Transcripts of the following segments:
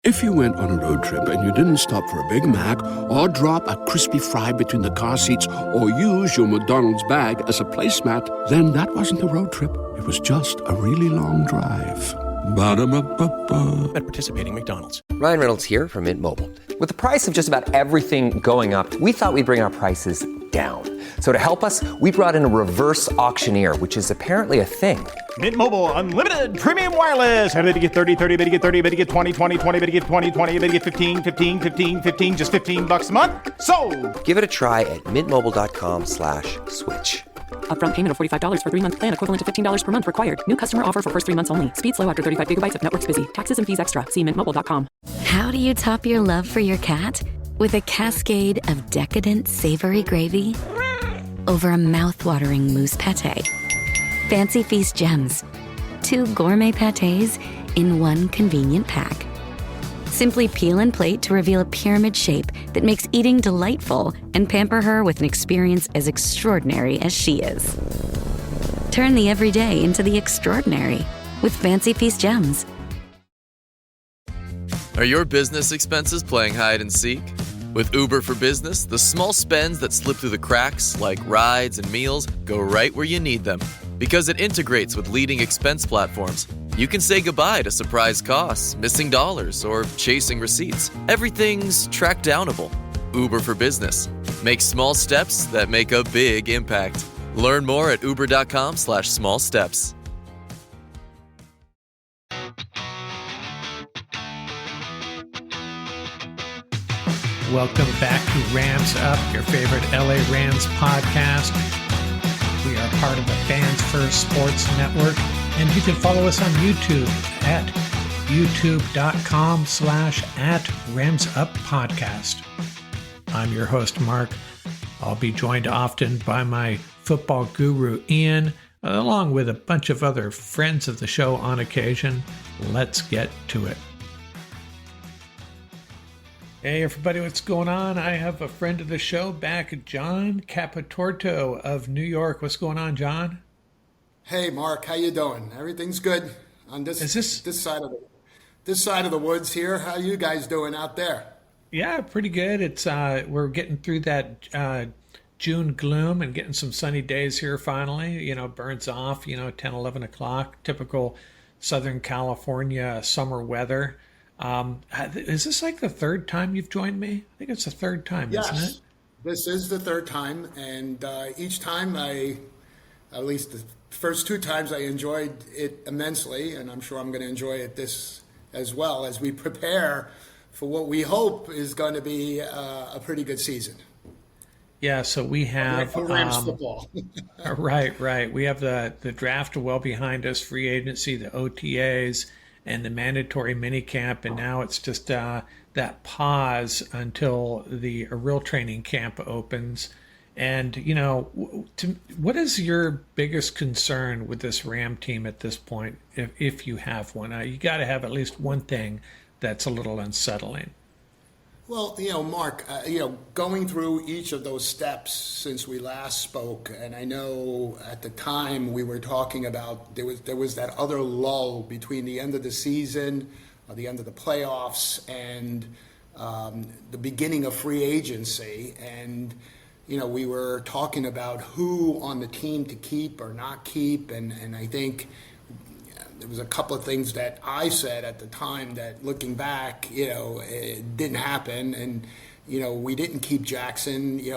If you went on a road trip and you didn't stop for a Big Mac or drop a crispy fry between the car seats or use your McDonald's bag as a placemat, then that wasn't a road trip. It was just a really long drive. Ba-da-ba-ba-ba. At participating McDonald's. Ryan Reynolds here from Mint Mobile. With the price of just about everything going up, we thought we'd bring our prices down. So to help us, we brought in a reverse auctioneer, which is apparently a thing. Mint Mobile Unlimited Premium Wireless. How to get 30, 30, bit to get 30, bit to get 20, 20, 20, bit to get 20, 20, bit to get 15, 15, 15, 15, just $15 a month? Sold! Give it a try at mintmobile.com/switch. Upfront payment of $45 for 3-month plan, equivalent to $15 per month required. New customer offer for first 3 months only. Speed slow after 35 gigabytes if network's busy. Taxes and fees extra. See mintmobile.com. How do you top your love for your cat? With a cascade of decadent savory gravy over a mouth-watering mousse pâté. Fancy Feast gems. 2 gourmet pâtés in 1 convenient pack. Simply peel and plate to reveal a pyramid shape that makes eating delightful and pamper her with an experience as extraordinary as she is. Turn the everyday into the extraordinary with Fancy Feast gems. Are your business expenses playing hide and seek? With Uber for Business, the small spends that slip through the cracks, like rides and meals, go right where you need them. Because it integrates with leading expense platforms, you can say goodbye to surprise costs, missing dollars, or chasing receipts. Everything's track downable. Uber for Business. Make small steps that make a big impact. Learn more at uber.com/small steps. Welcome back to Rams Up, your favorite LA Rams podcast. We are part of the Fans First Sports Network, and you can follow us on YouTube at youtube.com/@RamsUpPodcast. I'm your host, Mark. I'll be joined often by my football guru, Ian, along with a bunch of other friends of the show on occasion. Let's get to it. Hey everybody, what's going on? I have a friend of the show back, John Capotorto of New York. What's going on, John? Hey Mark, how you doing? Everything's good on this side of the woods here. How you guys doing out there? Yeah, pretty good. It's we're getting through that June gloom and getting some sunny days here finally. You know, burns off, 10, 11 o'clock, typical Southern California summer weather. Is this like the third time you've joined me? I think it's the third time, yes, isn't it? This is the third time, and each time at least the first 2 times, I enjoyed it immensely, and I'm sure I'm going to enjoy it this as well as we prepare for what we hope is going to be a pretty good season. Yeah, so we have for Rams football. Right. We have the draft well behind us, free agency, the OTAs, and the mandatory minicamp, and now it's just that pause until the real training camp opens. And, what is your biggest concern with this Ram team at this point, if you have one? You got to have at least one thing that's a little unsettling. Well, Mark, going through each of those steps since we last spoke, and I know at the time we were talking about there was that other lull between the end of the season, the end of the playoffs, and the beginning of free agency, and we were talking about who on the team to keep or not keep, and I think there was a couple of things that I said at the time that, looking back, it didn't happen, and we didn't keep Jackson, the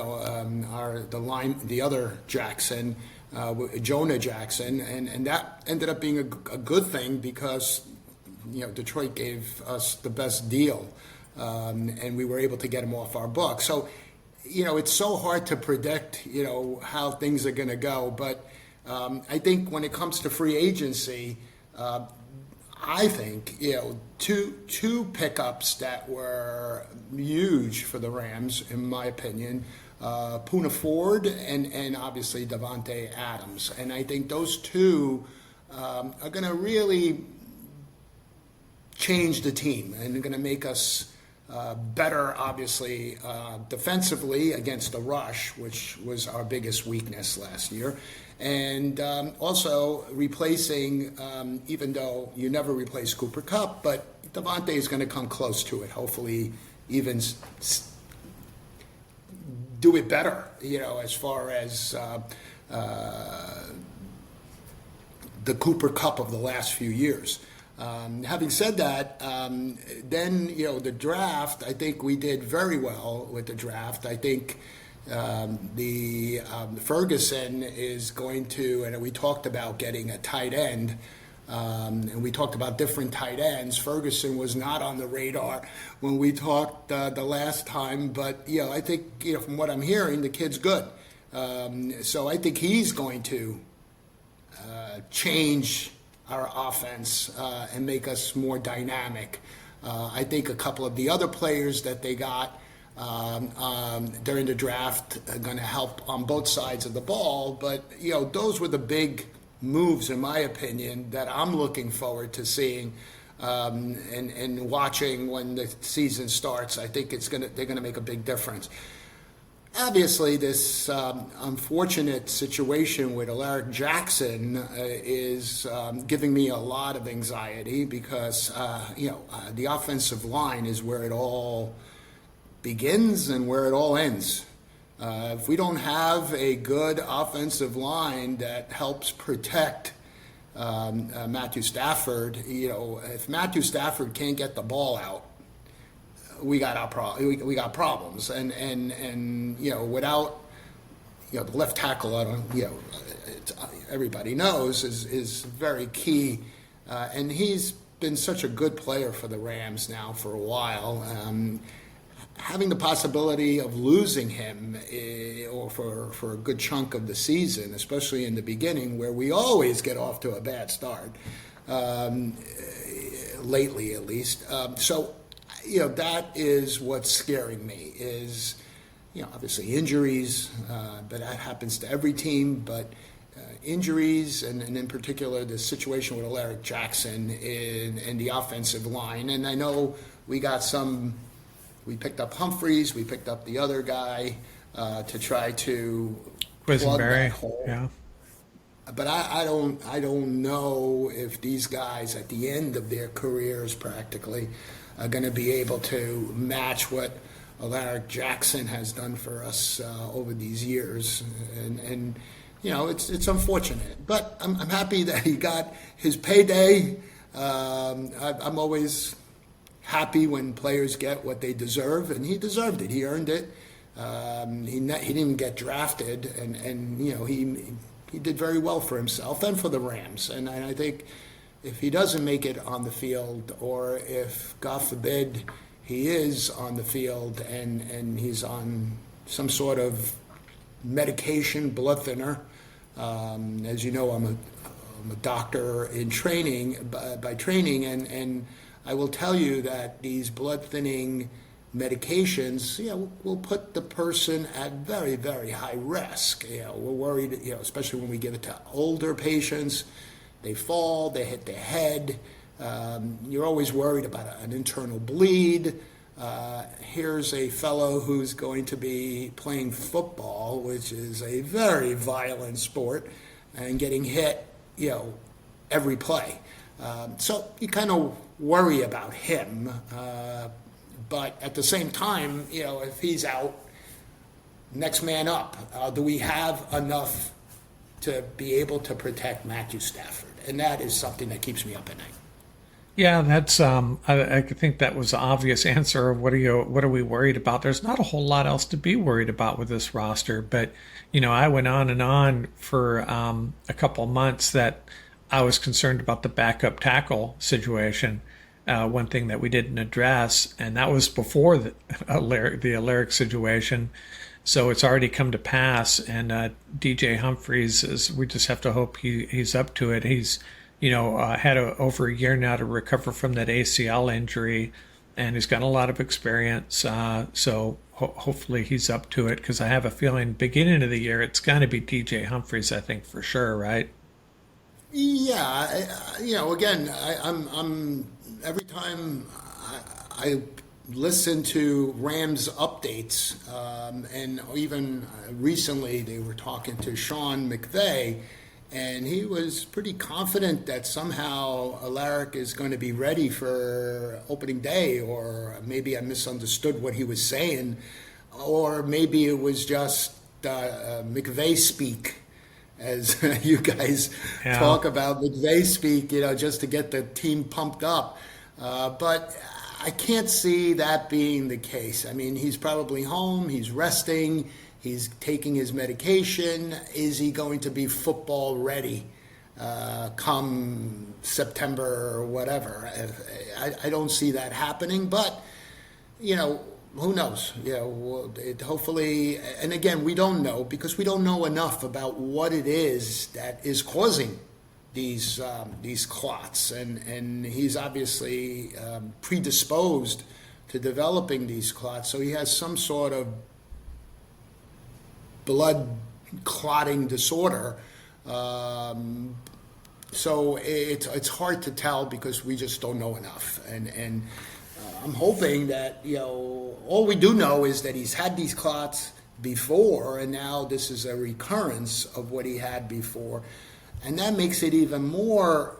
other Jackson, Jonah Jackson, and that ended up being a good thing because Detroit gave us the best deal, and we were able to get him off our book. So it's so hard to predict how things are going to go, but I think when it comes to free agency, I think two pickups that were huge for the Rams, in my opinion, Poona Ford and obviously Davante Adams, and I think those two are going to really change the team and are going to make us better, obviously, defensively against the rush, which was our biggest weakness last year. And also replacing, even though you never replace Cooper Kupp, but Devontae is going to come close to it, hopefully even do it better, as far as the Cooper Kupp of the last few years. Having said that, then, the draft, I think we did very well with the draft. I think the Ferguson is going to, and we talked about getting a tight end, and we talked about different tight ends. Ferguson was not on the radar when we talked the last time, but, I think, from what I'm hearing, the kid's good. So I think he's going to change our offense and make us more dynamic. I think a couple of the other players that they got during the draft are going to help on both sides of the ball. But, those were the big moves, in my opinion, that I'm looking forward to seeing and watching when the season starts. I think they're going to make a big difference. Obviously, this unfortunate situation with Alaric Jackson is giving me a lot of anxiety because, the offensive line is where it all begins and where it all ends. If we don't have a good offensive line that helps protect Matthew Stafford, if Matthew Stafford can't get the ball out, we got problems, and without the left tackle, everybody knows is very key, and he's been such a good player for the Rams now for a while. Having the possibility of losing him or for a good chunk of the season, especially in the beginning where we always get off to a bad start, lately at least. So that is what's scaring me is, obviously injuries, but that happens to every team, but injuries and in particular the situation with Alaric Jackson in the offensive line. And I know we picked up Humphreys, we picked up the other guy to try to plug that hole. Yeah. But I don't know if these guys at the end of their careers practically are going to be able to match what Alaric Jackson has done for us over these years, and it's unfortunate. But I'm happy that he got his payday. I'm always happy when players get what they deserve, and he deserved it. He earned it. He didn't get drafted, and he did very well for himself and for the Rams. And I think if he doesn't make it on the field, or if, God forbid, he is on the field and he's on some sort of medication, blood thinner, as you know, I'm a doctor in training, by training, and I will tell you that these blood thinning medications, will put the person at very, very high risk. We're worried, especially when we give it to older patients. They fall, they hit their head. You're always worried about an internal bleed. Here's a fellow who's going to be playing football, which is a very violent sport, and getting hit, every play. So you kind of worry about him. But at the same time, if he's out, next man up. Do we have enough to be able to protect Matthew Stafford? And that is something that keeps me up at night. Yeah, that's I think that was the obvious answer of what are we worried about? There's not a whole lot else to be worried about with this roster, but I went on and on for a couple months that I was concerned about the backup tackle situation. One thing that we didn't address, and that was before the Alaric situation. So it's already come to pass, and DJ Humphries we just have to hope he's up to it. He's had over a year now to recover from that ACL injury, and he's got a lot of experience. So hopefully he's up to it, because I have a feeling beginning of the year it's going to be DJ Humphries, I think, for sure, right? Yeah, again, I'm every time I listen to Rams updates, and even recently they were talking to Sean McVay, and he was pretty confident that somehow Alaric is going to be ready for opening day, or maybe I misunderstood what he was saying, or maybe it was just McVay speak, as you guys talk about McVay speak, just to get the team pumped up. But I can't see that being the case. I mean, he's probably home, he's resting, he's taking his medication. Is he going to be football ready come September or whatever? I don't see that happening, but, who knows? Hopefully, and again, we don't know because we don't know enough about what it is that is causing these clots, and he's obviously predisposed to developing these clots, so he has some sort of blood clotting disorder. So it's hard to tell because we just don't know enough, and I'm hoping that all we do know is that he's had these clots before, and now this is a recurrence of what he had before. And that makes it even more,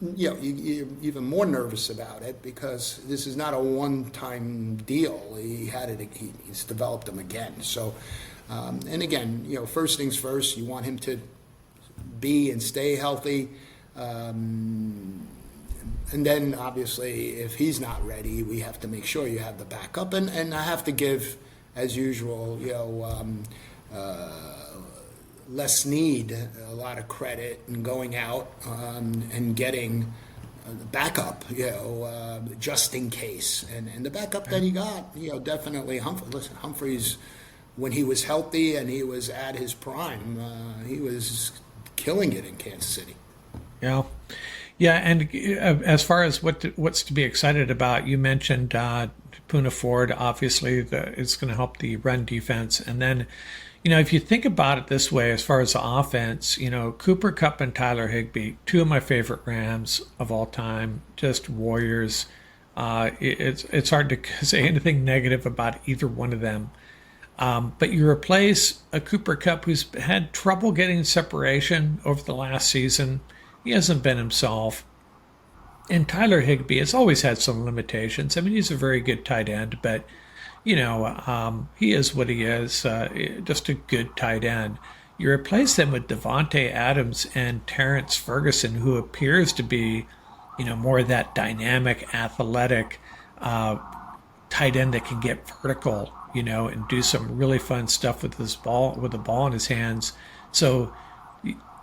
you're even more nervous about it because this is not a one-time deal. He had it, he's developed them again. So, and again, first things first, you want him to be and stay healthy. And then obviously, if he's not ready, we have to make sure you have the backup. And I have to give, as usual, Les Snead a lot of credit in going out and getting the backup, just in case. And the backup that he got, definitely Humphreys, when he was healthy and he was at his prime, he was killing it in Kansas City. Yeah. Yeah, and as far as what's to be excited about, you mentioned Poona Ford, obviously, it's going to help the run defense. And then, if you think about it this way, as far as the offense, Cooper Kupp and Tyler Higbee, two of my favorite Rams of all time, just warriors. It's hard to say anything negative about either one of them. But you replace a Cooper Kupp who's had trouble getting separation over the last season. He hasn't been himself. And Tyler Higbee has always had some limitations. I mean, he's a very good tight end, but he is what he is, just a good tight end. You replace them with Devontae Adams and Terrence Ferguson, who appears to be, more of that dynamic, athletic tight end that can get vertical, and do some really fun stuff with the ball in his hands. So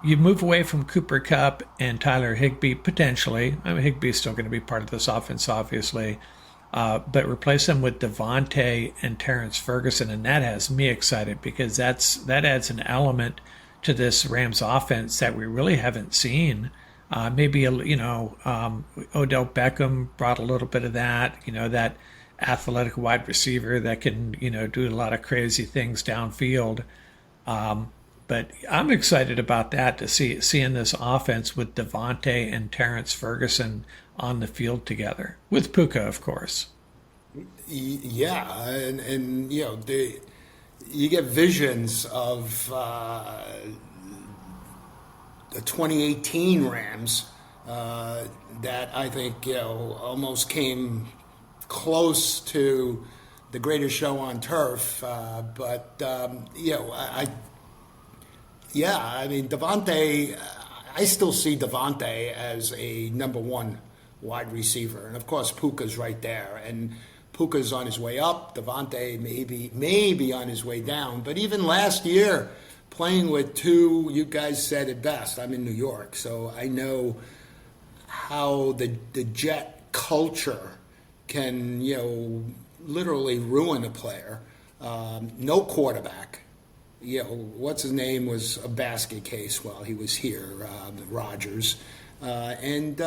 you move away from Cooper Kupp and Tyler Higbee, potentially. I mean, Higbee's still going to be part of this offense, obviously. But replace them with Devontae and Terrence Ferguson, and that has me excited because that adds an element to this Rams offense that we really haven't seen. Maybe Odell Beckham brought a little bit of that, that athletic wide receiver that can do a lot of crazy things downfield. But I'm excited about that, to seeing this offense with Devontae and Terrence Ferguson on the field together, with Puka, of course. Yeah, and you get visions of the 2018 Rams that I think almost came close to the greatest show on turf. But I mean, Devontae, I still see Devontae as a number one wide receiver. And, of course, Puka's right there. And Puka's on his way up. Devontae may be on his way down. But even last year, playing with two, you guys said it best. I'm in New York, so I know how the Jet culture can, literally ruin a player. No quarterback. What's his name was a basket case while he was here, Rodgers. And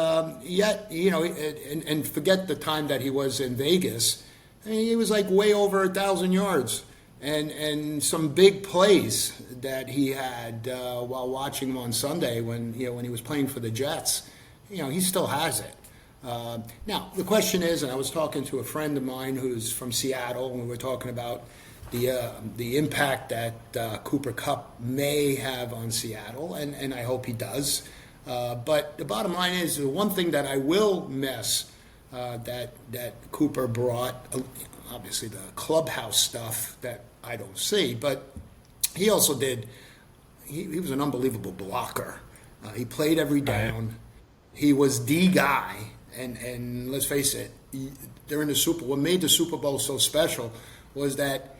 yet, and forget the time that he was in Vegas. I mean, he was like way over 1,000 yards and some big plays that he had while watching him on Sunday when he was playing for the Jets. He still has it. Now, the question is, and I was talking to a friend of mine who's from Seattle, and we were talking about the impact that Cooper Kupp may have on Seattle, and I hope he does. But the bottom line is, the one thing that I will miss that Cooper brought, obviously the clubhouse stuff that I don't see, but he also did. He was an unbelievable blocker. He played every down. He was the guy. And let's face it, during the Super Bowl, what made the Super Bowl so special was that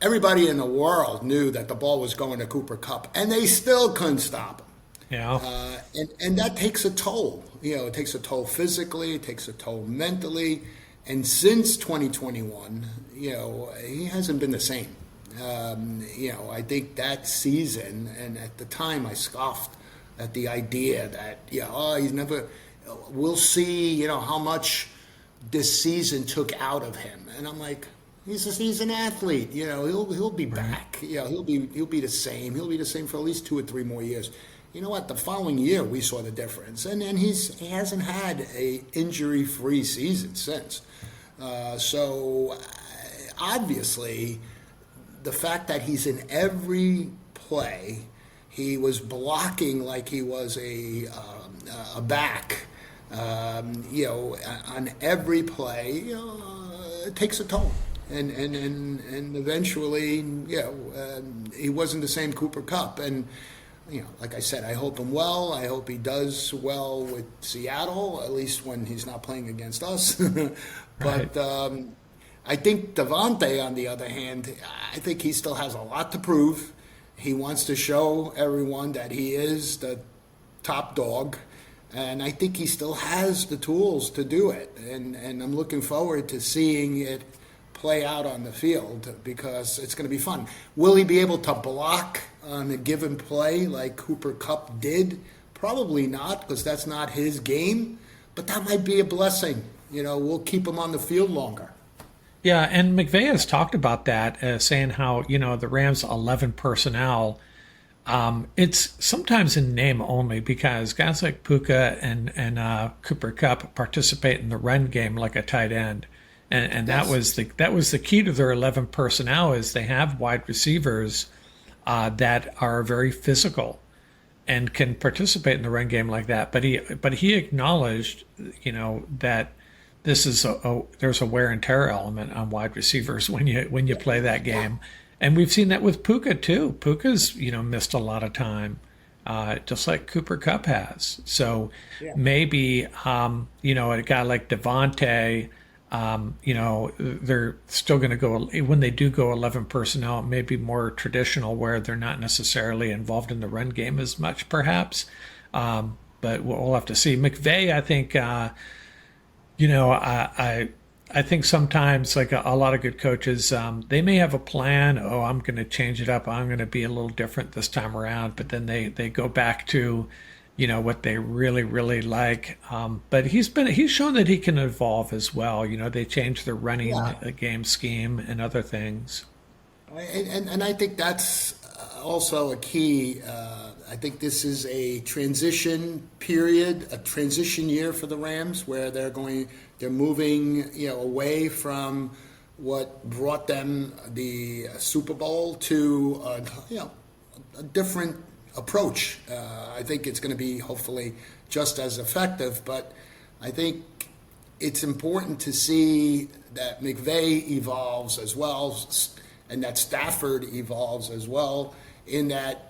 everybody in the world knew that the ball was going to Cooper Kupp, and they still couldn't stop him. Yeah. And that takes a toll. It takes a toll physically, it takes a toll mentally. And since 2021, he hasn't been the same. I think that season, and at the time I scoffed at the idea that, he's never... We'll see, how much this season took out of him, and I'm like, he's an athlete. He'll be back. He'll be the same. He'll be the same for at least 2 or 3 more years. You know what? The following year we saw the difference, and he hasn't had a injury-free season since. So obviously, the fact that he's in every play, he was blocking like he was a back. On every play, it takes a toll, and eventually, he wasn't the same Cooper Kupp. And like I said, I hope him well. I hope he does well with Seattle, at least when he's not playing against us. But I think Davante, on the other hand, I think he still has a lot to prove. He wants to show everyone that he is the top dog. And I think he still has the tools to do it. And I'm looking forward to seeing it play out on the field, because it's going to be fun. Will he be able to block on a given play like Cooper Kupp did? Probably not, because that's not his game. But that might be a blessing. We'll keep him on the field longer. Yeah, and McVay has talked about that, saying how, the Rams' 11 personnel, it's sometimes in name only, because guys like Puka and Cooper Kupp participate in the run game like a tight end, and that was the key to their 11 personnel, is they have wide receivers that are very physical and can participate in the run game like that. But he acknowledged, that this is there's a wear and tear element on wide receivers when you play that game. And we've seen that with Puka too. Puka's, missed a lot of time, just like Cooper Kupp has. So maybe, a guy like Davante, they're still going to go, when they do go 11 personnel, it may be more traditional, where they're not necessarily involved in the run game as much, perhaps. But we'll have to see. McVay, I think, I think sometimes, like a lot of good coaches, they may have a plan. Oh, I'm going to change it up. I'm going to be a little different this time around. But then they go back to, what they really, really like. But he's shown that he can evolve as well. They change their running game scheme and other things. And I think that's also a key. I think this is a transition period, a transition year for the Rams, where they're moving, away from what brought them the Super Bowl to, a different approach. I think it's going to be hopefully just as effective, but I think it's important to see that McVay evolves as well, and that Stafford evolves as well, in that,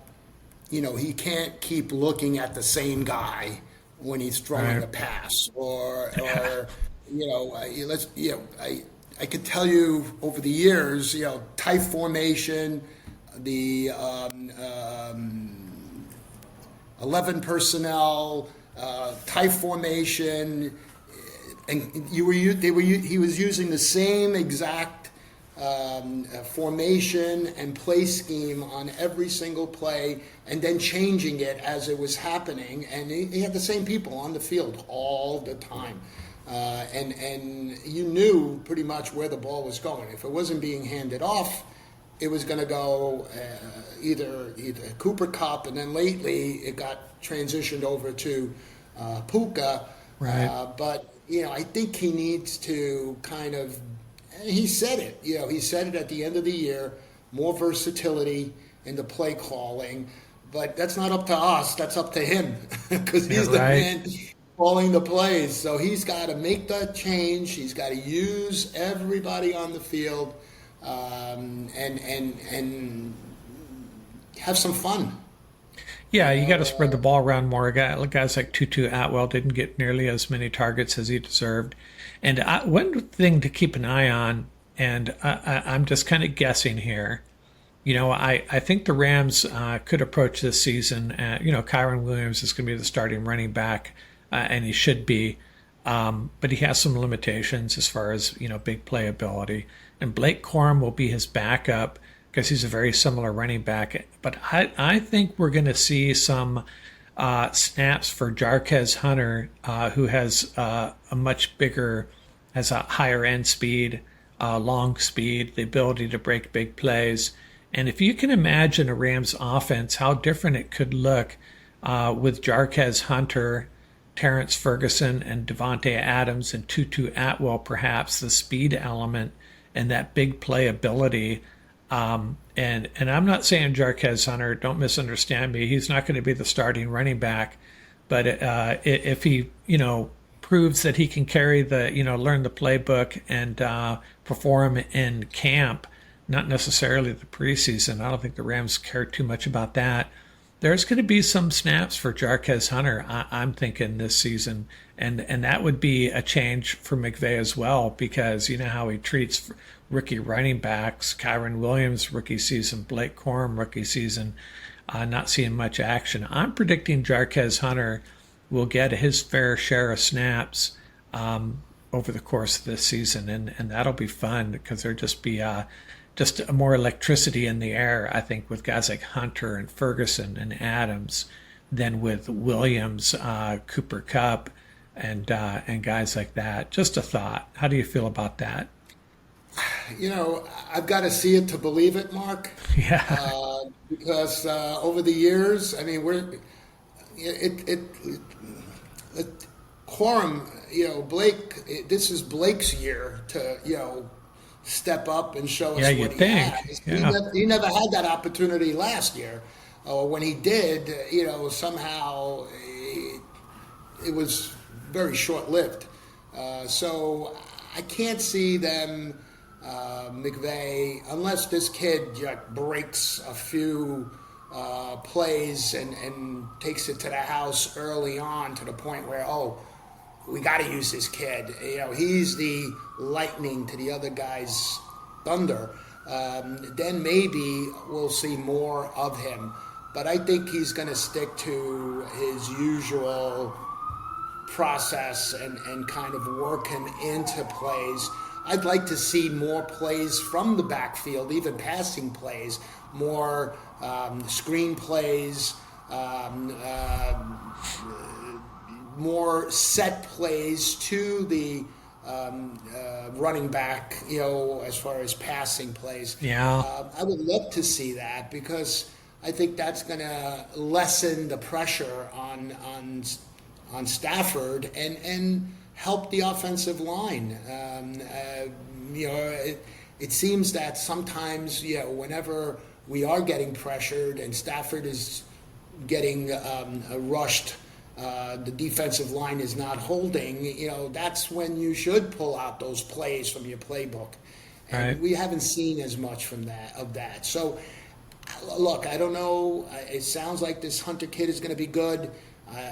he can't keep looking at the same guy when he's throwing a pass, or I could tell you over the years, tight formation, the 11 personnel, tight formation, and he was using the same exact formation and play scheme on every single play, and then changing it as it was happening. And he had the same people on the field all the time. And you knew pretty much where the ball was going. If it wasn't being handed off, it was going to go either Cooper Kupp, and then lately it got transitioned over to Puka. Right. But I think he needs to kind of, and he said it, he said it at the end of the year, more versatility in the play calling, but that's not up to us, that's up to him, because he's the man calling the plays. So he's got to make that change, he's got to use everybody on the field, and have some fun. Yeah, you got to spread the ball around more. Guys like Tutu Atwell didn't get nearly as many targets as he deserved. And one thing to keep an eye on, and I'm just kind of guessing here, I think the Rams could approach this season. Kyron Williams is going to be the starting running back, and he should be. But he has some limitations as far as, big playability. And Blake Corum will be his backup, because he's a very similar running back. But I think we're going to see some snaps for Jarquez Hunter, who has a higher end speed, long speed, the ability to break big plays. And if you can imagine a Rams offense, how different it could look with Jarquez Hunter, Terrence Ferguson, and Devontae Adams, and Tutu Atwell, perhaps, the speed element and that big playability. And I'm not saying Jarquez Hunter, don't misunderstand me, he's not going to be the starting running back, but if he, proves that he can carry learn the playbook and perform in camp, not necessarily the preseason, I don't think the Rams care too much about that. There's going to be some snaps for Jarquez Hunter, I'm thinking, this season. And that would be a change for McVay as well, because you know how he treats rookie running backs. Kyron Williams, rookie season. Blake Corum, rookie season. Not seeing much action. I'm predicting Jarquez Hunter will get his fair share of snaps over the course of this season. And that'll be fun, because there'll just be just more electricity in the air, I think, with guys like Hunter and Ferguson and Adams than with Williams, Cooper Kupp, and guys like that. Just a thought. How do you feel about that? I've got to see it to believe it, Mark. Yeah. Because over the years, I mean, Corum, Blake, this is Blake's year to, step up and show us what he has. Yeah. He never had that opportunity last year. When he did, somehow it was very short-lived. So I can't see them, McVay, unless this kid breaks a few plays and takes it to the house early on to the point where, we got to use this kid. He's the lightning to the other guy's thunder. Then maybe we'll see more of him. But I think he's going to stick to his usual process and kind of work him into plays. I'd like to see more plays from the backfield, even passing plays, more screen plays, more set plays to the running back, as far as passing plays. Yeah. I would love to see that, because I think that's going to lessen the pressure on Stafford and help the offensive line. It seems that sometimes, whenever we are getting pressured and Stafford is getting rushed, the defensive line is not holding, that's when you should pull out those plays from your playbook. And we haven't seen as much of that. So, look, I don't know. It sounds like this Hunter kid is going to be good.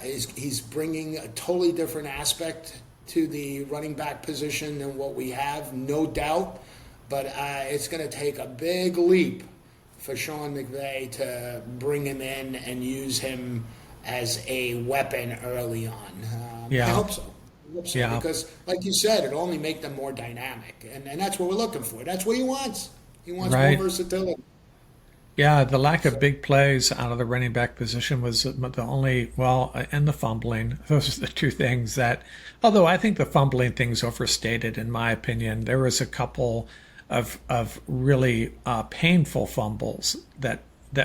He's bringing a totally different aspect to the running back position than what we have, no doubt. But it's going to take a big leap for Sean McVay to bring him in and use him as a weapon early on. I hope so. Yeah. Because, like you said, it'll only make them more dynamic. And that's what we're looking for. That's what he wants. He wants more versatility. Yeah, the lack of big plays out of the running back position was the only, and the fumbling. Those are the two things that, although I think the fumbling thing's overstated in my opinion. There was a couple of really painful fumbles that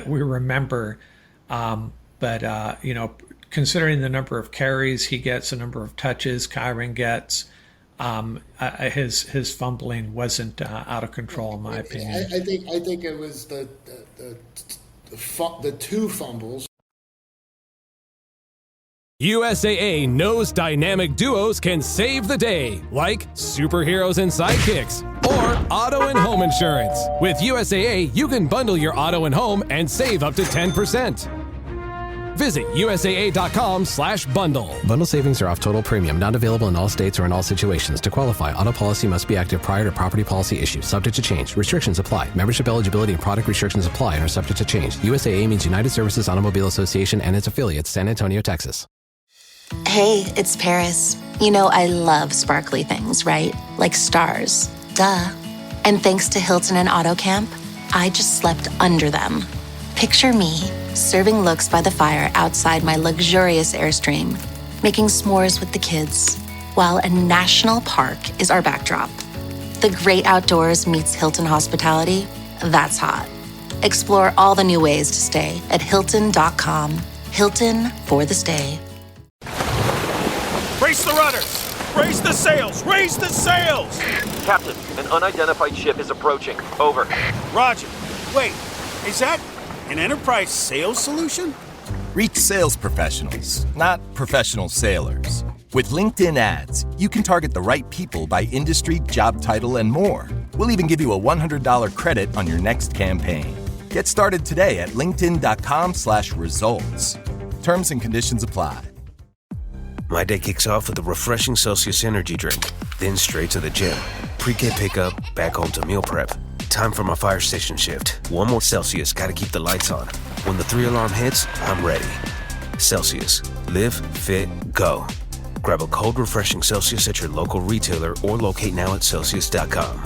we remember. But considering the number of carries he gets, the number of touches Kyren gets, his fumbling wasn't out of control, in my opinion. I think it was the two fumbles. USAA knows dynamic duos can save the day, like superheroes and sidekicks, or auto and home insurance. With USAA, you can bundle your auto and home and save up to 10%. Visit USAA.com/bundle. Bundle savings are off total premium, not available in all states or in all situations. To qualify, auto policy must be active prior to property policy issue, subject to change. Restrictions apply. Membership eligibility and product restrictions apply and are subject to change. USAA means United Services Automobile Association and its affiliates, San Antonio, Texas. Hey, it's Paris. You know I love sparkly things, right? Like stars. Duh. And thanks to Hilton and AutoCamp, I just slept under them. Picture me, serving looks by the fire outside my luxurious Airstream, making s'mores with the kids, while a national park is our backdrop. The great outdoors meets Hilton hospitality. That's hot. Explore all the new ways to stay at Hilton.com. Hilton for the stay. Brace the rudders! Raise the sails! Raise the sails! Captain, an unidentified ship is approaching. Over. Roger. Wait, is that an enterprise sales solution? Reach sales professionals, not professional sailors. With LinkedIn ads, you can target the right people by industry, job title, and more. We'll even give you a $100 credit on your next campaign. Get started today at linkedin.com/results. Terms and conditions apply. My day kicks off with a refreshing Celsius energy drink, then straight to the gym. Pre-K pickup, back home to meal prep. Time for my fire station shift. One more Celsius, gotta keep the lights on. When the 3-alarm hits, I'm ready. Celsius. Live, fit, go. Grab a cold, refreshing Celsius at your local retailer or locate now at Celsius.com.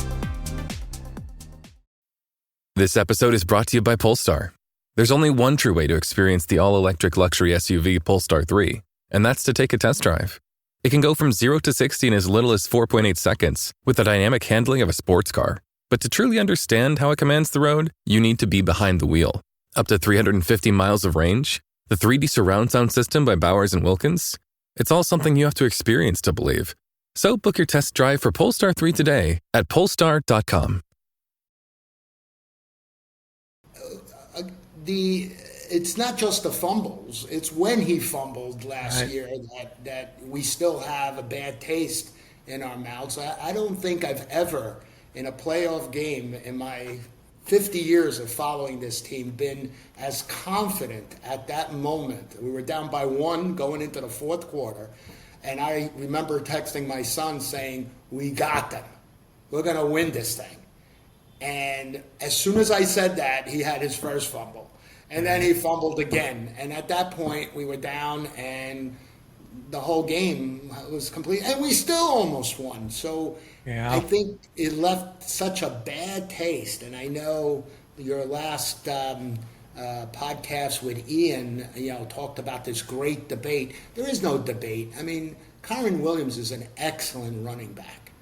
This episode is brought to you by Polestar. There's only one true way to experience the all-electric luxury SUV Polestar 3, and that's to take a test drive. It can go from 0 to 60 in as little as 4.8 seconds with the dynamic handling of a sports car. But to truly understand how it commands the road, you need to be behind the wheel. Up to 350 miles of range, the 3D surround sound system by Bowers & Wilkins. It's all something you have to experience to believe. So book your test drive for Polestar 3 today at Polestar.com. It's not just the fumbles. It's when he fumbled last year that we still have a bad taste in our mouths. I don't think I've ever, in a playoff game in my 50 years of following this team, been as confident at that moment. We were down by 1 going into the fourth quarter, and I remember texting my son saying, "We got them. We're going to win this thing." And as soon as I said that, he had his first fumble. And then he fumbled again. And at that point, we were down, and the whole game was complete. And we still almost won. So yeah. I think it left such a bad taste. And I know your last podcast with Ian, talked about this great debate. There is no debate. I mean, Kyren Williams is an excellent running back.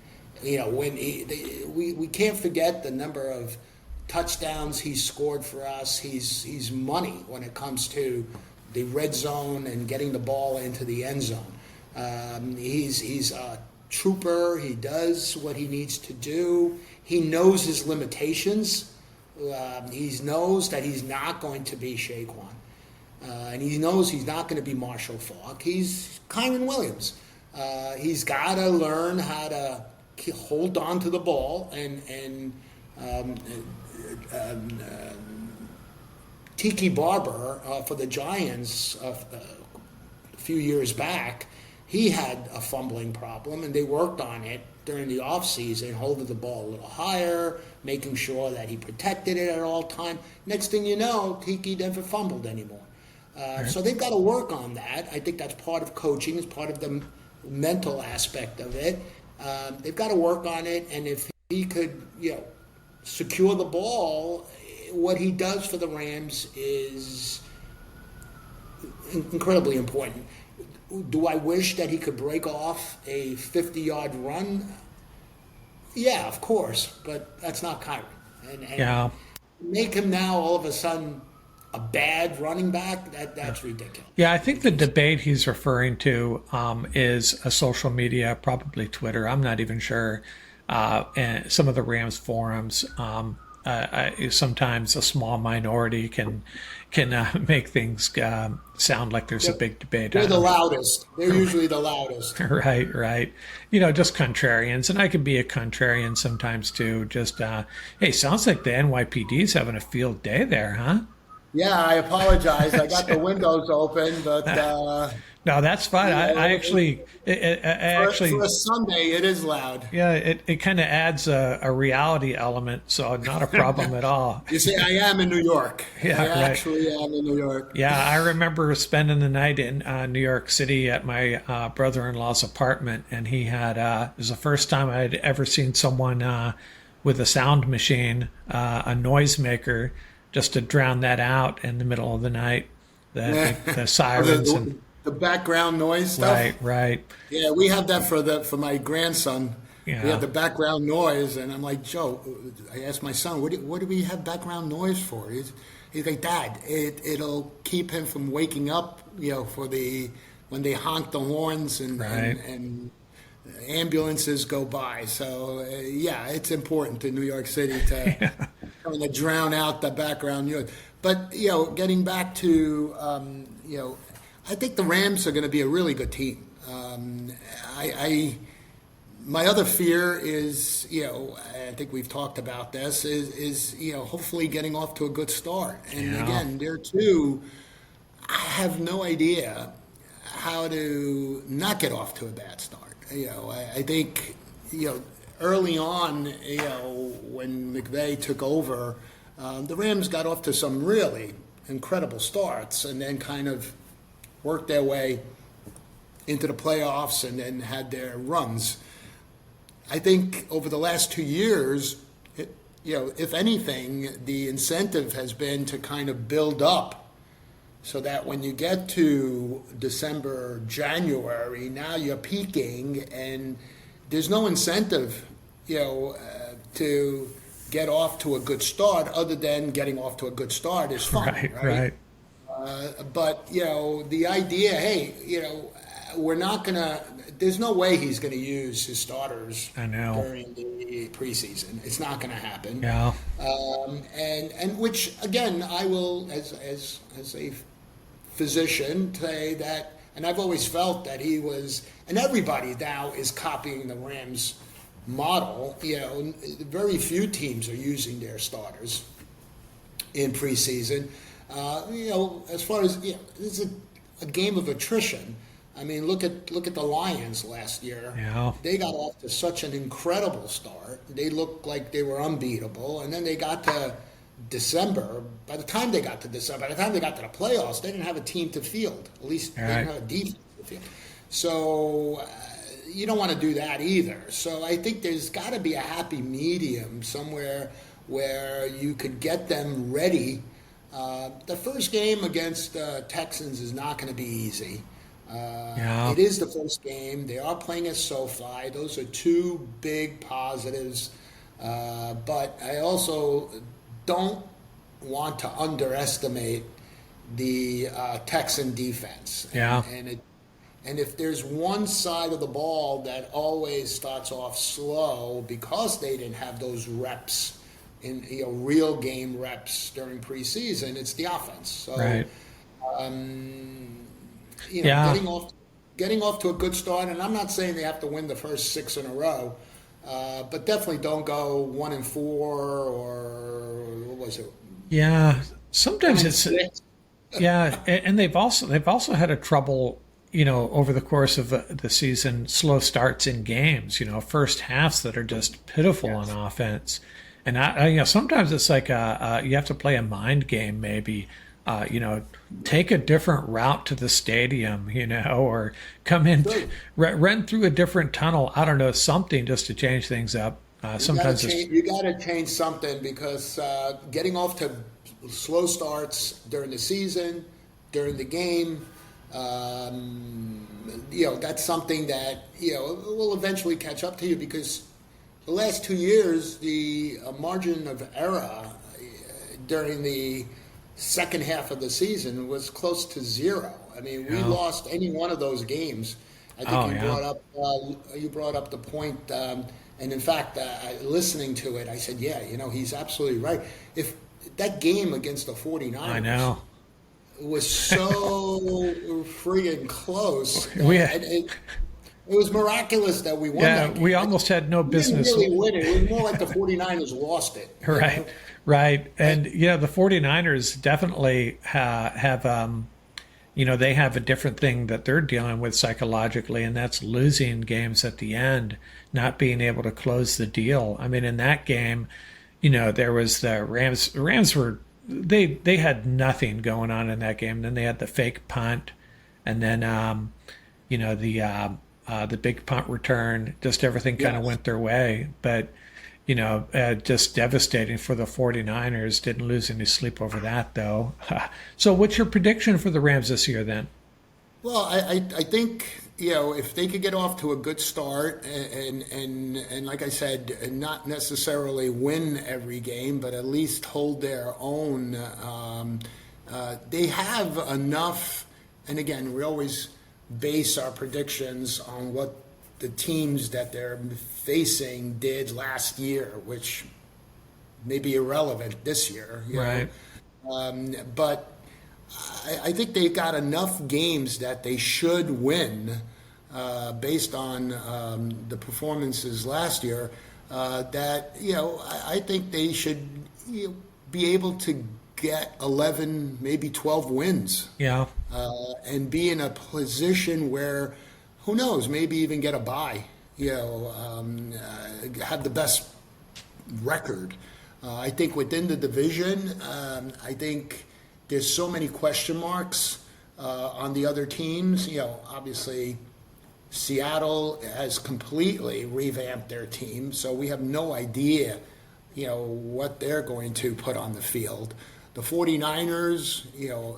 When we can't forget the number of touchdowns he's scored for us. He's money when it comes to the red zone and getting the ball into the end zone. He's a trooper. He does what he needs to do. He knows his limitations. He knows that he's not going to be Saquon. And he knows he's not going to be Marshall Faulk. He's Kyren Williams. He's got to learn how to hold on to the ball and Tiki Barber for the Giants a few years back, he had a fumbling problem, and they worked on it during the offseason, holding the ball a little higher, making sure that he protected it at all time. Next thing you know, Tiki never fumbled anymore. So they've got to work on that. I think that's part of coaching. It's part of the mental aspect of it. They've got to work on it, and if he could, secure the ball, what he does for the Rams is incredibly important. Do I wish that he could break off a 50-yard run? Yeah, of course, but that's not Kyren. And make him now all of a sudden a bad running back, that's ridiculous. Yeah, I think the debate he's referring to is a social media, probably Twitter. I'm not even sure. And some of the Rams forums, sometimes a small minority can make things sound like there's a big debate. They're the loudest. They're usually the loudest. Right. Just contrarians. And I can be a contrarian sometimes too. Just, hey, sounds like the NYPD's having a field day there, huh? Yeah, I apologize. I got the windows open, but no, that's fine. I actually for a Sunday, it is loud. Yeah, it kind of adds a reality element, so not a problem at all. You see, I am in New York. Yeah, I right. actually am in New York. Yeah, I remember spending the night in New York City at my brother-in-law's apartment, and he had it was the first time I'd ever seen someone with a sound machine, a noisemaker, just to drown that out in the middle of the night, the sirens and the background noise stuff. Right. Yeah, we have that for my grandson. Yeah. We have the background noise, and I'm like, Joe, I asked my son, what do we have background noise for? He's like, Dad, it'll keep him from waking up, for when they honk the horns and ambulances go by. So yeah, it's important to New York City to kind of drown out the background noise. But getting back to I think the Rams are going to be a really good team. My other fear is, I think we've talked about this, is hopefully getting off to a good start. And again, there too, I have no idea how to not get off to a bad start. I think, early on, when McVay took over, the Rams got off to some really incredible starts and then kind of worked their way into the playoffs and then had their runs. I think over the last 2 years, if anything, the incentive has been to kind of build up so that when you get to December, January, now you're peaking and there's no incentive, to get off to a good start other than getting off to a good start is fun, right? But, the idea, hey, we're not going to – there's no way he's going to use his starters during the preseason. It's not going to happen. Yeah. And which, again, I will, as a physician, say that – and I've always felt that he was – and everybody now is copying the Rams model. Very few teams are using their starters in preseason. As far as it's a game of attrition. I mean, look at the Lions last year. Yeah. They got off to such an incredible start. They looked like they were unbeatable, and then they got to December. By the time they got to the playoffs, they didn't have a team to field. At least they didn't have a defense to field. So you don't want to do that either. So I think there's got to be a happy medium somewhere where you could get them ready. The first game against Texans is not going to be easy. It is the first game. They are playing at SoFi. Those are two big positives. But I also don't want to underestimate the Texan defense. Yeah. And if there's one side of the ball that always starts off slow because they didn't have those reps in real game reps during preseason, it's the offense. So, right. Getting off to a good start, and I'm not saying they have to win the first 6 in a row, but definitely don't go 1-4 or what was it? Yeah, sometimes it's and they've also had a trouble. Over the course of the season, slow starts in games. First halves that are just pitiful on offense. And sometimes it's like you have to play a mind game, maybe. Take a different route to the stadium, or come in, run through a different tunnel. I don't know, something just to change things up. Sometimes you got to change something because getting off to slow starts during the season, during the game, that's something that will eventually catch up to you because. The last 2 years, the margin of error during the second half of the season was close to 0. I mean, we lost any one of those games. I think you brought up the point, and in fact, listening to it, I said, yeah, he's absolutely right. If that game against the 49ers, I know, was so friggin' close. It was miraculous that we won that game. We almost had no business. We didn't really win it. It was more like the 49ers lost it. Right, right. And, the 49ers definitely have they have a different thing that they're dealing with psychologically, and that's losing games at the end, not being able to close the deal. I mean, in that game, there was the Rams. The Rams were they had nothing going on in that game. Then they had the fake punt, and then the big punt return. Just everything kind of went their way, but just devastating for the 49ers. Didn't lose any sleep over that, though. So what's your prediction for the Rams this year, then? Well, I think, if they could get off to a good start and like I said, not necessarily win every game, but at least hold their own, they have enough, and again, we always base our predictions on what the teams that they're facing did last year, which may be irrelevant this year. Right. But I think they got enough games that they should win based on the performances last year that, I think they should be able to get 11, maybe 12 wins. Yeah. And be in a position where, who knows, maybe even get a bye, have the best record. I think within the division, I think there's so many question marks on the other teams. Obviously, Seattle has completely revamped their team, so we have no idea, what they're going to put on the field. The 49ers,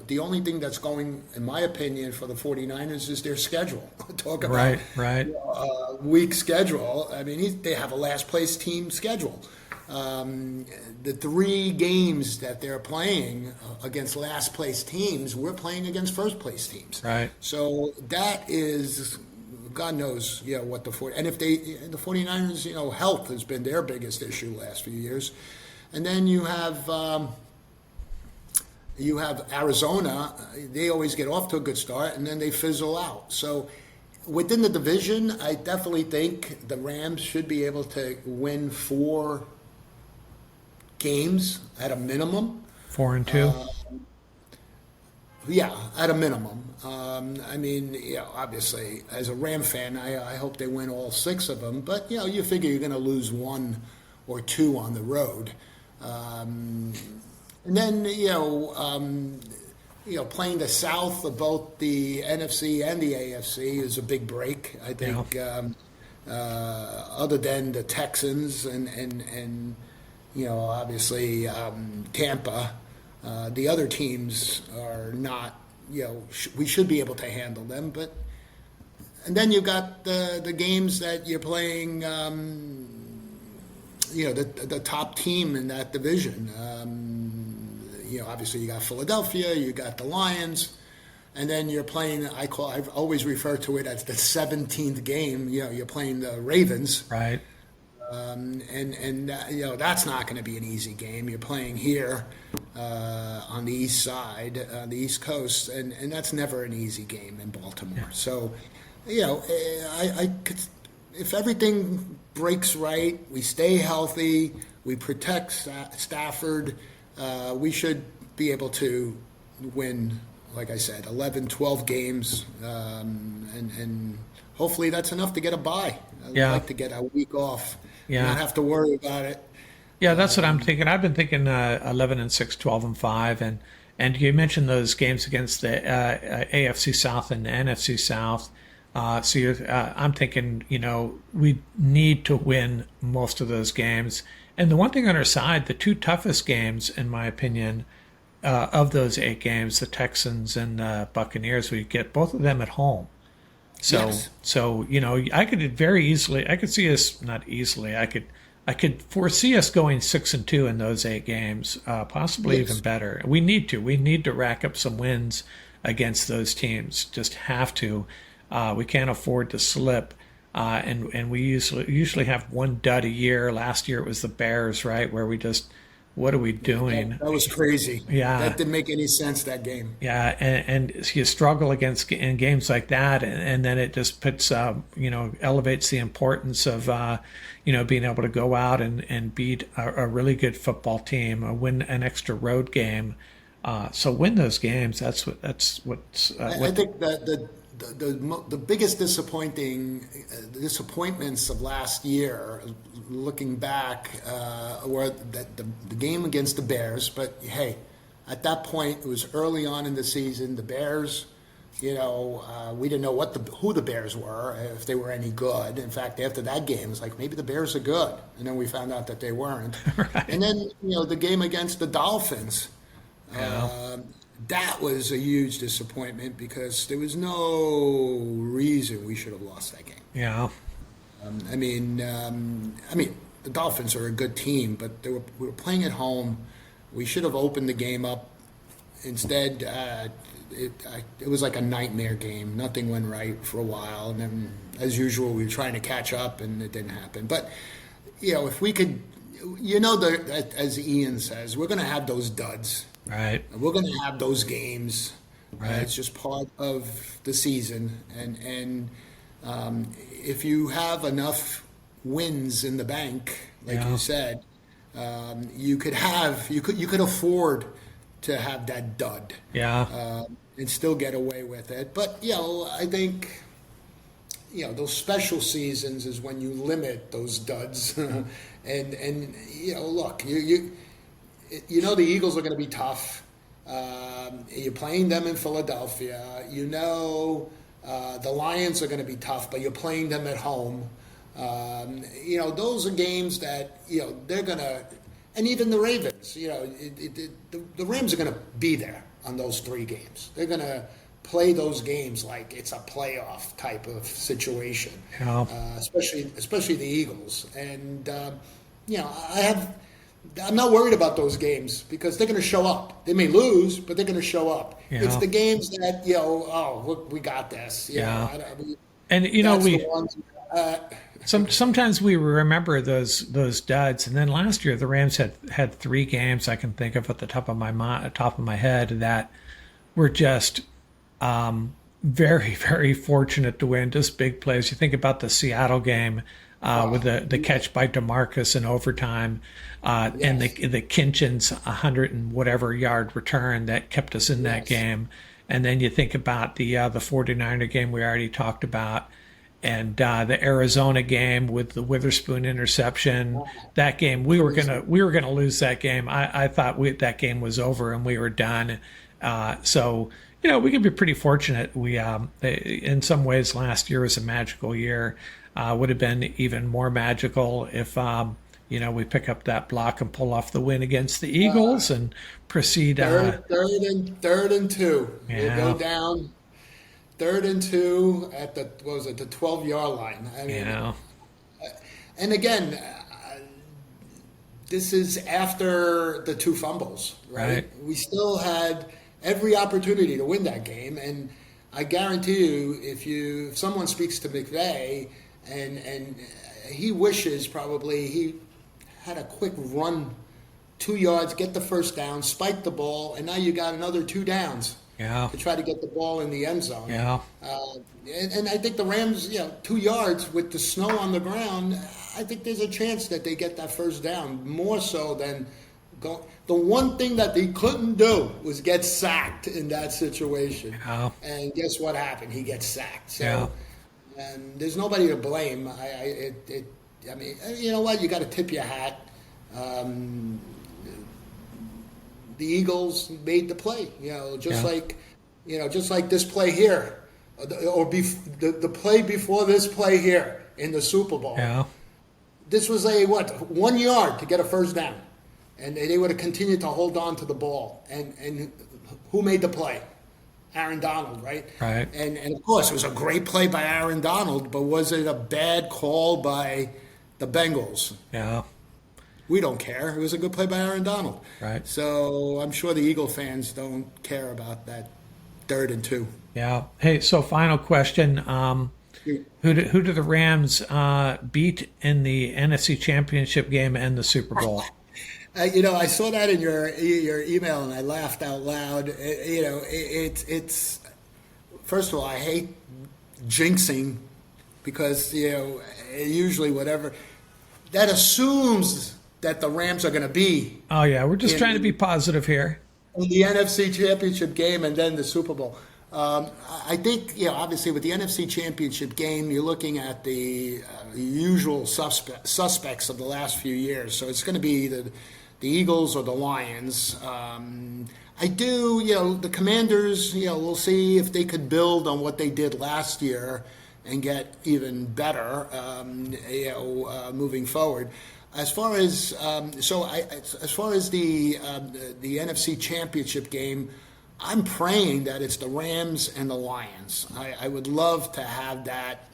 the only thing that's going, in my opinion, for the 49ers is their schedule. Talk about weak schedule. I mean, they have a last-place team schedule. The 3 games that they're playing against last-place teams, we're playing against first-place teams. Right. So that is, God knows, what the 49ers, health has been their biggest issue last few years. And then you have Arizona. They always get off to a good start, and then they fizzle out. So within the division, I definitely think the Rams should be able to win 4 games at a minimum. 4-2? Yeah, at a minimum. I mean, obviously, as a Ram fan, I hope they win all 6 of them. But, you figure you're going to lose 1 or 2 on the road. And then, playing the South of both the NFC and the AFC is a big break. I think, other than the Texans and obviously Tampa, the other teams are not, we should be able to handle them. And then you've got the games that you're playing, the top team in that division. Obviously you got Philadelphia, you got the Lions, and then you're playing, I've always referred to it as the 17th game. You're playing the Ravens. Right. That's not going to be an easy game. You're playing here on the east side, the East Coast, and that's never an easy game in Baltimore. Yeah. So, I could, if everything breaks right, we stay healthy, we protect Stafford, we should be able to win, like I said, 11, 12 games, and hopefully that's enough to get a bye. I'd like to get a week off. Not have to worry about it. Yeah, that's what I'm thinking. I've been thinking 11-6, 12-5, and you mentioned those games against the AFC South and the NFC South. I'm thinking, we need to win most of those games. And the one thing on our side, the 2 toughest games, in my opinion, of those 8 games, the Texans and the Buccaneers, we get both of them at home. So, I could very easily, I could see us, not easily, I I could foresee us going 6-2 in those 8 games, possibly even better. We need to rack up some wins against those teams. Just have to. We can't afford to slip. And we usually have one dud a year. Last year it was the Bears, right, where we just, what are we doing? That was crazy. Yeah, that didn't make any sense, that game. Yeah, and you struggle in games like that, and then it just puts elevates the importance of being able to go out and beat a really good football team, win an extra road game. So win those games. That's what. I think that the biggest disappointments of last year, looking back, were the game against the Bears. But hey, at that point, it was early on in the season. The Bears, we didn't know who the Bears were, if they were any good. In fact, after that game, it was like, maybe the Bears are good, and then we found out that they weren't. Right. And then the game against the Dolphins. Yeah. That was a huge disappointment because there was no reason we should have lost that game. Yeah. The Dolphins are a good team, but we were playing at home. We should have opened the game up. Instead, it was like a nightmare game. Nothing went right for a while, and then, as usual, we were trying to catch up, and it didn't happen. But if we could, as Ian says, we're going to have those duds. Right. We're going to have those games. Right. It's just part of the season, and if you have enough wins in the bank, like you said, you could afford to have that dud. Yeah. And still get away with it. But I think those special seasons is when you limit those duds, and look, the Eagles are going to be tough. You're playing them in Philadelphia. The Lions are going to be tough, but you're playing them at home. Those are games that they're going to, and even the Ravens. The Rams are going to be there on those 3 games. They're going to play those games like it's a playoff type of situation. Yeah. Especially the Eagles, and I'm not worried about those games because they're going to show up. They may lose, but they're going to show up. Yeah. It's the games that look, we got this. Sometimes we remember those duds, and then last year the Rams had 3 games I can think of at the top of my head that were just very, very fortunate to win. Just big plays. You think about the Seattle game. With the catch by DeMarcus in overtime, and the Kinchins 100 and whatever yard return that kept us in that game, and then you think about the 49er game we already talked about, and the Arizona game with the Witherspoon interception. That game we were gonna lose that game. I thought that game was over and we were done. So we could be pretty fortunate. We in some ways last year was a magical year. Would have been even more magical if we pick up that block and pull off the win against the Eagles and proceed. Third and 2. Yeah. We'll go down 3rd and 2 at the 12-yard line. And again, this is after the 2 fumbles, right? We still had every opportunity to win that game, and I guarantee you, if someone speaks to McVay. And he wishes probably he had a quick run, 2 yards, get the first down, spike the ball, and now you got another 2 downs to try to get the ball in the end zone. Yeah. And I think the Rams, 2 yards with the snow on the ground, I think there's a chance that they get that first down, more so than go. The one thing that they couldn't do was get sacked in that situation. Yeah. And guess what happened? He gets sacked. So. Yeah. And there's nobody to blame. You know what? You got to tip your hat. The Eagles made the play. Just like this play here, or the play before this play here in the Super Bowl. Yeah. This was 1 yard to get a first down, and they would have continued to hold on to the ball. And who made the play? Aaron Donald, right? Right. And of course, it was a great play by Aaron Donald, but was it a bad call by the Bengals? Yeah. We don't care. It was a good play by Aaron Donald. Right. So I'm sure the Eagle fans don't care about that 3rd and 2. Yeah. Hey, so final question. Who do the Rams beat in the NFC Championship game and the Super Bowl? I saw that in your email and I laughed out loud. It's first of all, I hate jinxing because usually whatever that assumes that the Rams are going to be. Oh yeah, we're just trying to be positive here. In the NFC Championship game and then the Super Bowl. I think, obviously with the NFC Championship game, you're looking at the usual suspects of the last few years. So it's going to be the Eagles or the Lions. The Commanders, we'll see if they could build on what they did last year and get even better, moving forward. As far as as far as the NFC Championship game, I'm praying that it's the Rams and the Lions. I would love to have that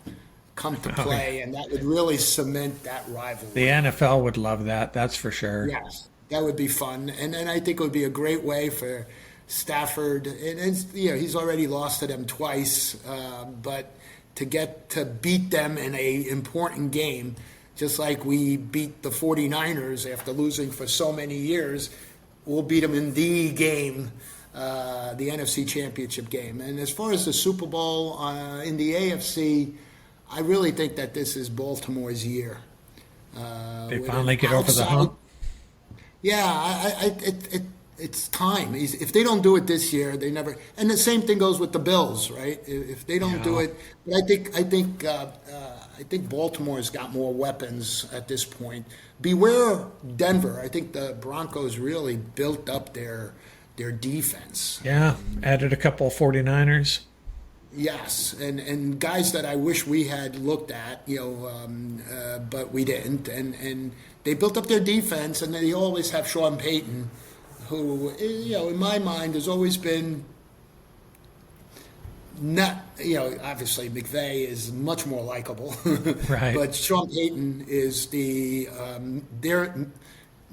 come to play, and that would really cement that rivalry. The NFL would love that. That's for sure. Yes, that would be fun, and I think it would be a great way for Stafford. And he's already lost to them twice, but to get to beat them in a important game, just like we beat the 49ers after losing for so many years, we'll beat them in the game. The NFC Championship game. And as far as the Super Bowl in the AFC, I really think that this is Baltimore's year. They finally get over the hump. Yeah, it's time. If they don't do it this year, they never. And the same thing goes with the Bills, right? If they don't do it, but I think Baltimore's got more weapons at this point. Beware Denver. I think the Broncos really built up their defense. Yeah, added a couple of 49ers. Yes, and guys that I wish we had looked at, but we didn't. And they built up their defense, and they always have Sean Payton, who, in my mind has always been not, obviously McVay is much more likable. Right. But Sean Payton is their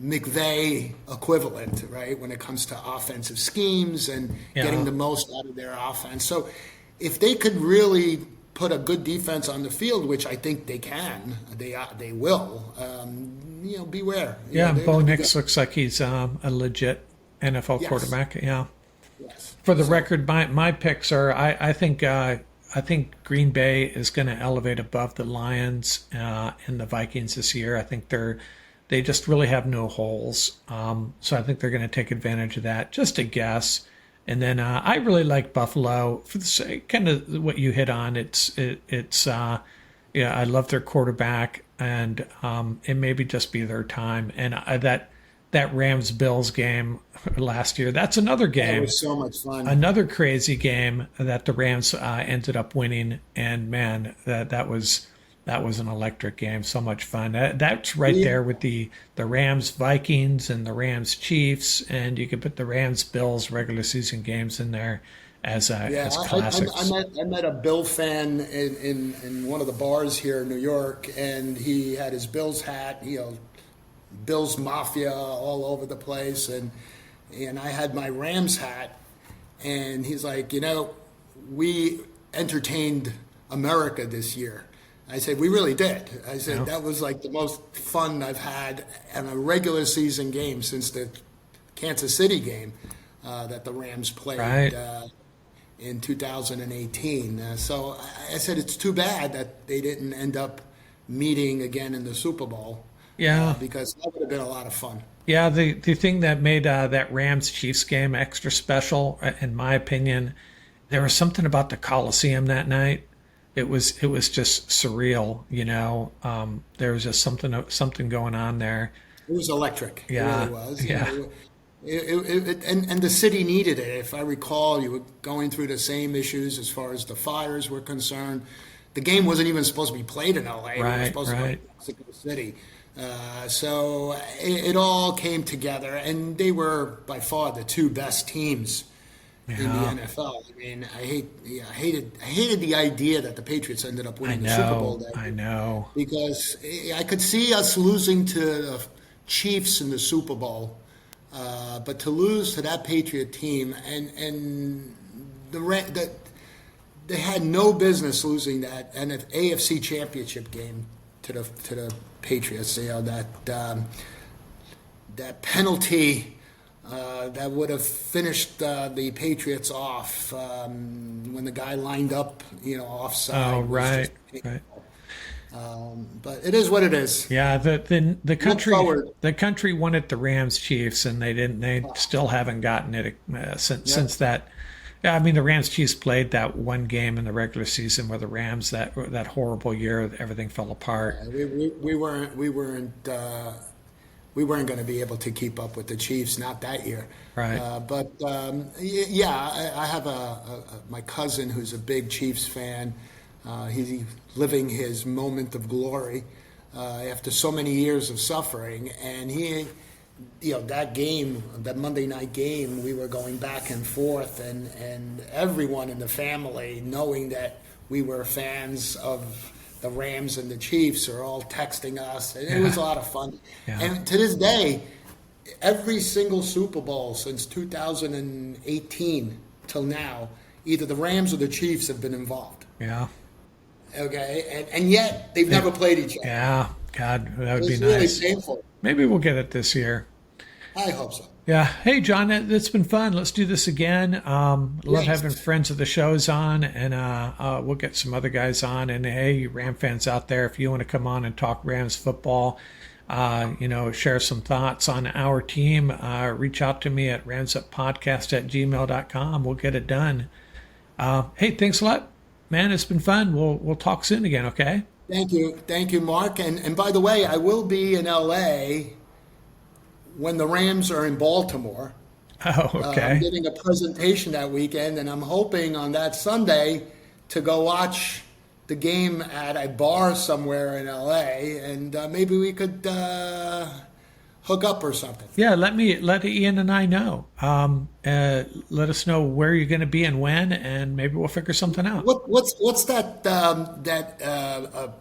McVay equivalent, right, when it comes to offensive schemes and getting the most out of their offense. So if they could really put a good defense on the field, which I think they can, they will, beware. Bo Nix looks like he's a legit NFL quarterback. Yeah. Yes. For the record, my picks are I think Green Bay is going to elevate above the Lions and the Vikings this year. I think they just really have no holes. So I think they're going to take advantage of that. Just a guess. And then I really like Buffalo for the sake, kind of what you hit on. I love their quarterback, and it maybe just be their time. And that Rams-Bills game last year, that's another game. That was so much fun. Another crazy game that the Rams ended up winning. And man, that was an electric game. So much fun. That's right there with the Rams-Vikings and the Rams-Chiefs, and you could put the Rams-Bills regular season games in there as classics. I met a Bill fan in one of the bars here in New York, and he had his Bills hat, Bills Mafia all over the place, and I had my Rams hat, and he's like, we entertained America this year. I said, we really did. I said, that was like the most fun I've had in a regular season game since the Kansas City game that the Rams played in 2018. So I said, it's too bad that they didn't end up meeting again in the Super Bowl. Yeah. Because that would have been a lot of fun. Yeah, the thing that made that Rams-Chiefs game extra special, in my opinion, there was something about the Coliseum that night. It was just surreal, There was just something going on there. It was electric. Yeah. It really was. Yeah. And the city needed it. If I recall, you were going through the same issues as far as the fires were concerned. The game wasn't even supposed to be played in L.A. It was supposed to be in Mexico City. So it all came together, and they were by far the two best teams in the NFL. I mean, I hated the idea that the Patriots ended up winning the Super Bowl that year. I know. Because I could see us losing to the Chiefs in the Super Bowl, but to lose to that Patriot team, and they had no business losing that AFC Championship game to the Patriots. That penalty that would have finished the Patriots off when the guy lined up, offside. Oh, right. But it is what it is. Yeah, the country wanted the Rams Chiefs, and they didn't. They still haven't gotten it since that. Yeah, I mean, the Rams Chiefs played that one game in the regular season where the Rams that horrible year, everything fell apart. We weren't going to be able to keep up with the Chiefs, not that year. Right. I have my cousin who's a big Chiefs fan. He's living his moment of glory after so many years of suffering, and he. That game, that Monday night game, we were going back and forth, and everyone in the family, knowing that we were fans of the Rams and the Chiefs, are all texting us, and it was a lot of fun. Yeah. And to this day, every single Super Bowl since 2018 till now, either the Rams or the Chiefs have been involved. Yeah. Okay, and yet they've never played each other. Yeah, God, that would be nice. It's really painful. Maybe we'll get it this year. I hope so. Yeah. Hey, John, it's been fun. Let's do this again. Love having friends of the shows on, and we'll get some other guys on. And hey, Ram fans out there, if you want to come on and talk Rams football, share some thoughts on our team, reach out to me at ramsuppodcast@gmail.com. We'll get it done. Hey, thanks a lot, man. It's been fun. We'll talk soon again, okay? Thank you, Mark. And by the way, I will be in LA when the Rams are in Baltimore. Oh, okay. I'm getting a presentation that weekend, and I'm hoping on that Sunday to go watch the game at a bar somewhere in LA, and maybe we could hook up or something. Yeah, let Ian and I know. Let us know where you're going to be and when, and maybe we'll figure something out. What's that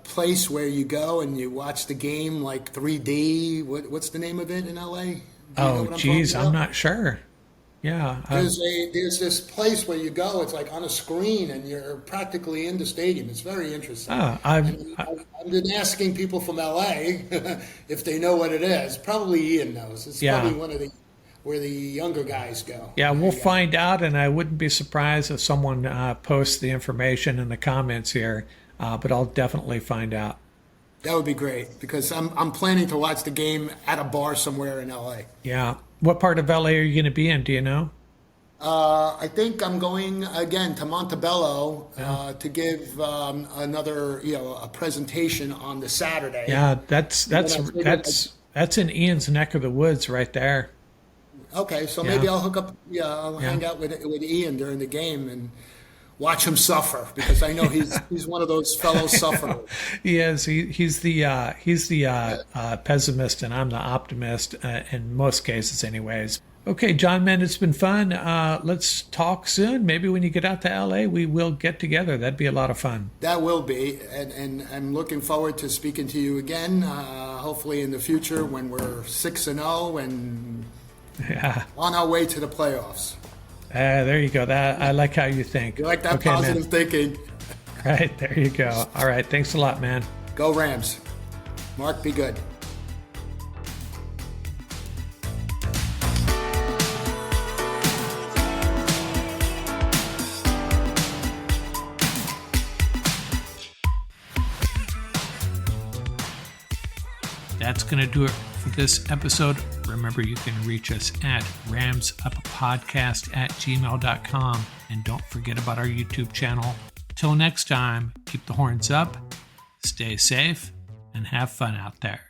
place where you go and you watch the game like 3D? What's the name of it in LA? I'm not sure. Yeah. There's this place where you go. It's like on a screen, and you're practically in the stadium. It's very interesting. I've been asking people from LA if they know what it is. Probably Ian knows. It's probably one of where the younger guys go. Yeah, we'll find out, and I wouldn't be surprised if someone posts the information in the comments here. But I'll definitely find out. That would be great, because I'm planning to watch the game at a bar somewhere in LA. Yeah. What part of LA are you going to be in? Do you know? I think I'm going again to Montebello to give another, a presentation on the Saturday. Yeah, that's in Ian's neck of the woods right there. Okay, so maybe I'll hook up. I'll hang out with Ian during the game and watch him suffer, because I know he's one of those fellow sufferers. He is. He's the pessimist, and I'm the optimist in most cases, anyways. Okay, John, man, it's been fun. Let's talk soon. Maybe when you get out to LA, we will get together. That'd be a lot of fun. That will be, and I'm looking forward to speaking to you again. Hopefully in the future when we're 6-0 and on our way to the playoffs. There you go. I like how you think. You like that positive thinking. Right, there you go. All right, thanks a lot, man. Go Rams. Mark, be good. That's going to do it for this episode. Remember, you can reach us at ramsuppodcast@gmail.com. And don't forget about our YouTube channel. Till next time, keep the horns up, stay safe, and have fun out there.